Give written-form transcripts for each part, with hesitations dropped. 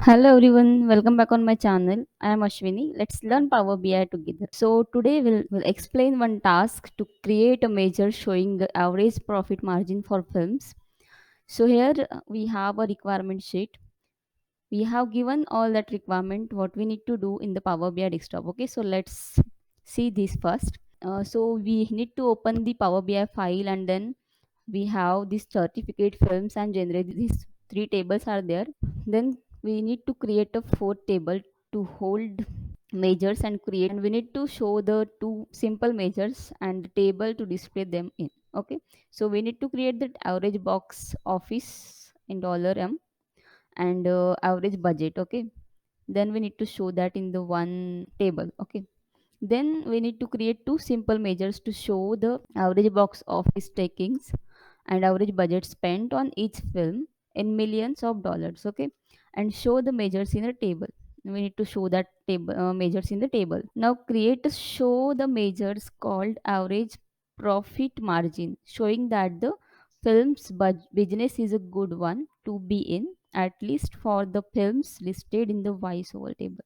Hello everyone, welcome back on my channel. I am Ashwini. Let's learn Power BI together. So today we'll explain one task to create a measure showing the average profit margin for films. So here we have a requirement sheet. We have given all that requirement what we need to do in the Power BI desktop. Okay, so let's see this first. So we need to open the Power BI file, and then we have this certificate films and generate these three tables are there. Then we need to create a fourth table to hold measures and create, and we need to show the two simple measures and the table to display them in. Okay, so we need to create the average box office in dollar m and average budget. Okay, then we need to show that in the one table. Okay, then we need to create two simple measures to show the average box office takings and average budget spent on each film in millions of dollars. Okay, and show the measures in a table. We need to show that table measures in the table. Now create a show the measures called average profit margin, showing that the film's business is a good one to be in, at least for the films listed in the voiceover table.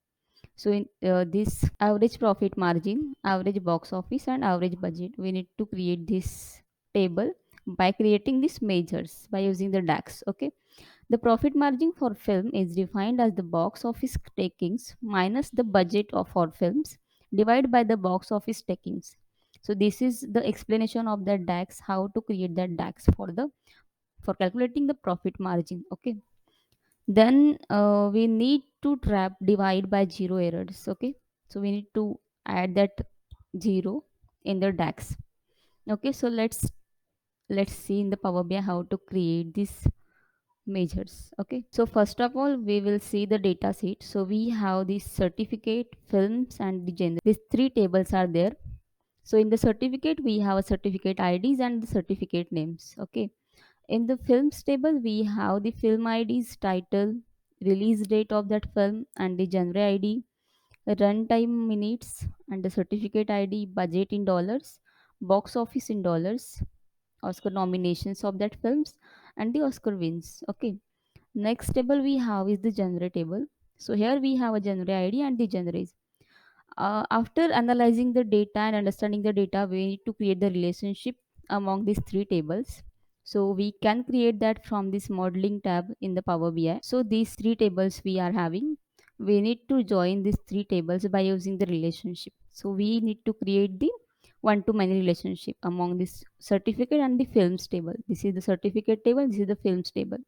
So in this average profit margin, average box office and average budget, we need to create this table by creating these measures by using the DAX. Okay. The profit margin for film is defined as the box office takings minus the budget of for films divided by the box office takings. So this is the explanation of the DAX, how to create that DAX for calculating the profit margin. Okay, then we need to trap divide by zero errors. Okay, so we need to add that zero in the DAX. Okay, so let's see in the Power BI how to create these measures. Okay, so first of all we will see the data sheet. So we have the certificate films and the gender, these three tables are there. So in the certificate we have a certificate IDs and the certificate names. Okay, in the films table, we have the film IDs, title, release date of that film, and the genre ID, runtime minutes, and the certificate ID, budget in dollars, box office in dollars, Oscar nominations of that films, and the Oscar wins. Okay. Next table we have is the genre table. So here we have a genre ID and the genres. After analyzing the data and understanding the data, we need to create the relationship among these three tables. So we can create that from this modeling tab in the Power BI. So these three tables we are having, we need to join these three tables by using the relationship. So we need to create the one to many relationship among this certificate and the films table. This is the certificate table, this is the films table.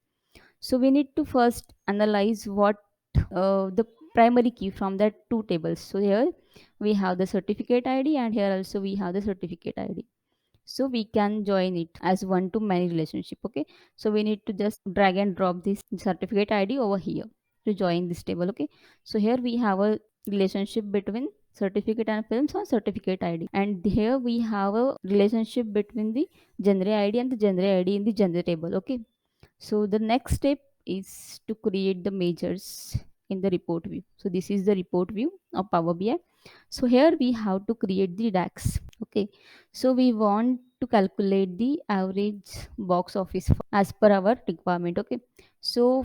So we need to first analyze what the primary key from that two tables. So here we have the certificate ID and here also we have the certificate ID. So we can join it as one to many relationship. Okay, so we need to just drag and drop this certificate ID over here to join this table. Okay, so here we have a relationship between certificate and films on certificate ID, and here we have a relationship between the genre ID and the genre ID in the genre table. Okay, so the next step is to create the measures in the report view. So this is the report view of Power BI. So here we have to create the DAX. Okay, so we want to calculate the average box office as per our requirement. Okay, so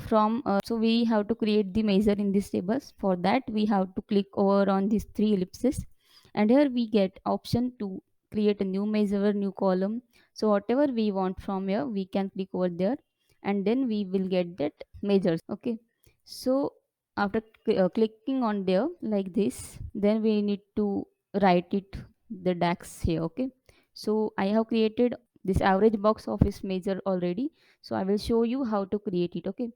so we have to create the measure in these tables. For that we have to click over on these three ellipses, and here we get option to create a new measure, new column. So whatever we want from here, we can click over there, and then we will get that measures. Okay, so after clicking on there like this, then we need to write it the DAX here. Okay, so I have created this average box office measure already, so I will show you how to create it. Okay,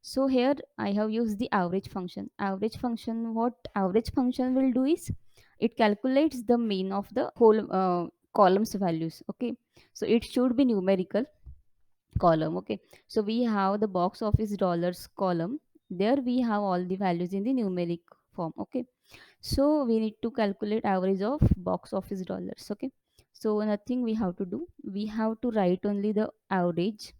so here I have used the average function. What average function will do is it calculates the mean of the whole columns values. Okay, so it should be numerical column. Okay, so we have the box office dollars column. There we have all the values in the numeric form. Okay, so we need to calculate average of box office dollars. Okay, so nothing we have to do, we have to write only the average,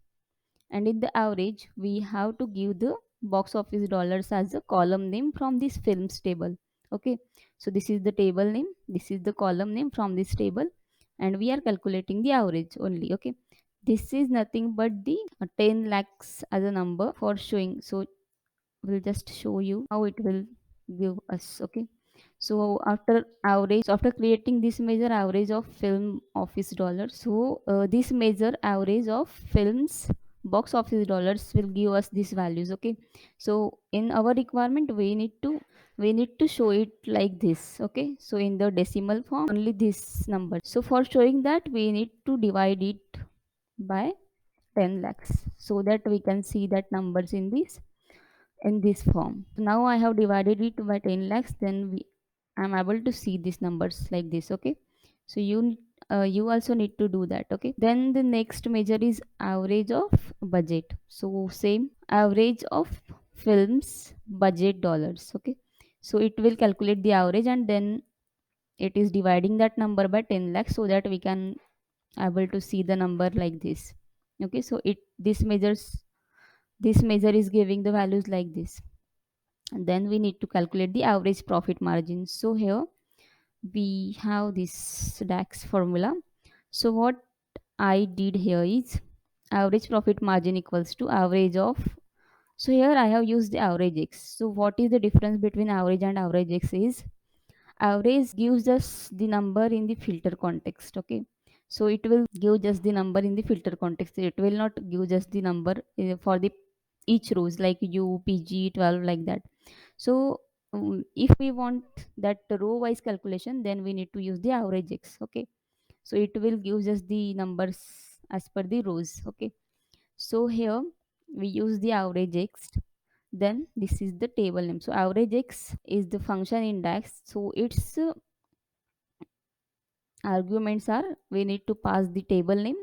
and in the average we have to give the box office dollars as a column name from this films table. Okay, so this is the table name, this is the column name from this table, and we are calculating the average only. Okay, this is nothing but the 10 lakhs as a number for showing. So will just show you how it will give us. Okay, so after creating this measure average of film office dollars, so this measure average of films box office dollars will give us these values. Okay, so in our requirement we need to show it like this. Okay, so in the decimal form only this number. So for showing that we need to divide it by 10 lakhs so that we can see that numbers in this form. So now I have divided it by 10 lakhs, then I'm able to see these numbers like this. Okay, so you also need to do that. Okay, then the next measure is average of budget. So same average of films budget dollars. Okay, so it will calculate the average and then it is dividing that number by 10 lakhs so that we can able to see the number like this. Okay, so this measure is giving the values like this, and then we need to calculate the average profit margin. So here we have this DAX formula. So what I did here is average profit margin equals to average of, so here I have used the average x. So what is the difference between average and average x is average gives us the number in the filter context. Okay, so it will give just the number in the filter context, it will not give just the number for the each rows like upg 12 like that. So if we want that row wise calculation, then we need to use the average x. Okay, so it will give just the numbers as per the rows. Okay, so here we use the average x, then this is the table name. So average x is the function index, so its arguments are we need to pass the table name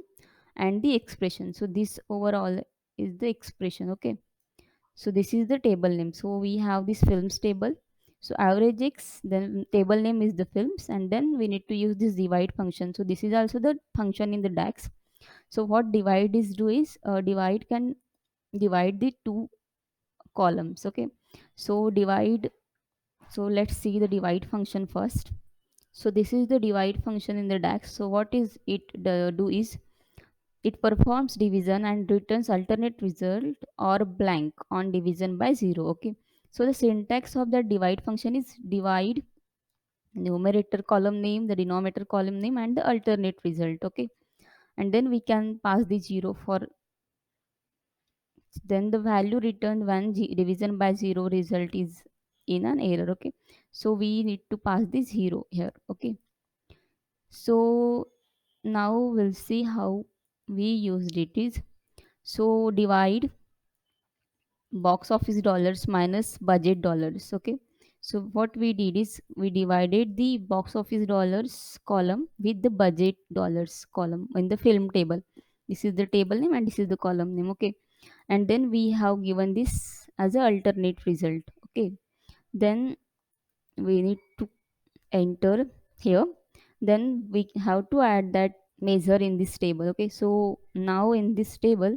and the expression. So this overall is the expression. Okay, so this is the table name. So we have this films table, so average x, then table name is the films, and then we need to use this divide function. So this is also the function in the DAX. So what divide is do is divide can divide the two columns. Okay, so divide, so let's see the divide function first. So this is the divide function in the DAX. So what is it do is it performs division and returns alternate result or blank on division by 0. Okay, so the syntax of the divide function is divide numerator column name, the denominator column name, and the alternate result. Okay, and then we can pass the 0 for, then the value returned when division by 0 result is in an error. Okay, so we need to pass the 0 here. Okay, so now we'll see how we used it is, so divide box office dollars minus budget dollars. Okay, so what we did is we divided the box office dollars column with the budget dollars column in the film table. This is the table name and this is the column name. Okay, and then we have given this as a alternate result. Okay, then we need to enter here, then we have to add that measure in this table. Okay, so now in this table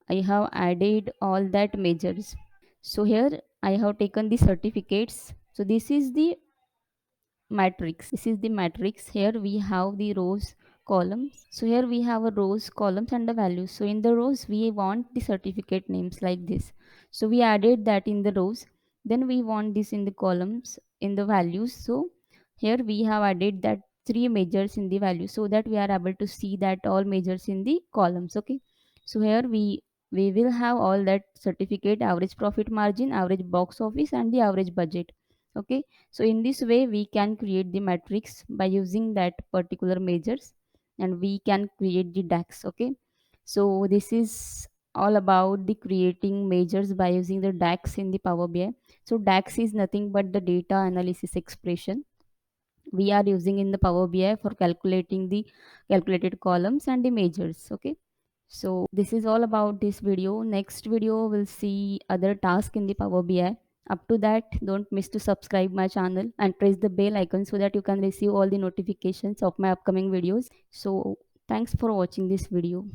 I have added all that measures. So here I have taken the certificates. So this is the matrix. This is the matrix. Here we have the rows, columns. So here we have a rows, columns, and the values. So in the rows we want the certificate names like this. So we added that in the rows. Then we want this in the columns, in the values. So here we have added that three measures in the value so that we are able to see that all measures in the columns. Okay, so here we will have all that certificate, average profit margin, average box office, and the average budget. Okay, so in this way we can create the matrix by using that particular measures, and we can create the DAX. Okay, so this is all about the creating measures by using the DAX in the Power BI. So DAX is nothing but the data analysis expression we are using in the Power BI for calculating the calculated columns and the measures. Okay, so this is all about this video. Next video we'll see other task in the Power BI. Up to that, don't miss to subscribe my channel and press the bell icon so that you can receive all the notifications of my upcoming videos. So thanks for watching this video.